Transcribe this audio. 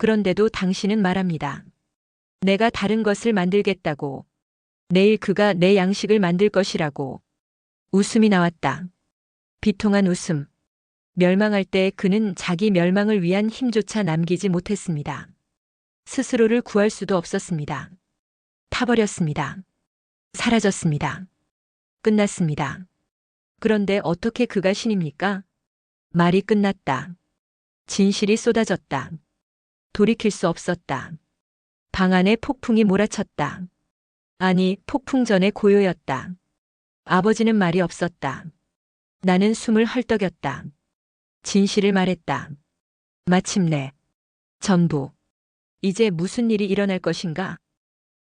그런데도 당신은 말합니다. 내가 다른 것을 만들겠다고. 내일 그가 내 양식을 만들 것이라고. 웃음이 나왔다. 비통한 웃음. 멸망할 때 그는 자기 멸망을 위한 힘조차 남기지 못했습니다. 스스로를 구할 수도 없었습니다. 타버렸습니다. 사라졌습니다. 끝났습니다. 그런데 어떻게 그가 신입니까? 말이 끝났다. 진실이 쏟아졌다. 돌이킬 수 없었다. 방 안에 폭풍이 몰아쳤다. 아니, 폭풍 전에 고요였다. 아버지는 말이 없었다. 나는 숨을 헐떡였다. 진실을 말했다. 마침내. 전부. 이제 무슨 일이 일어날 것인가?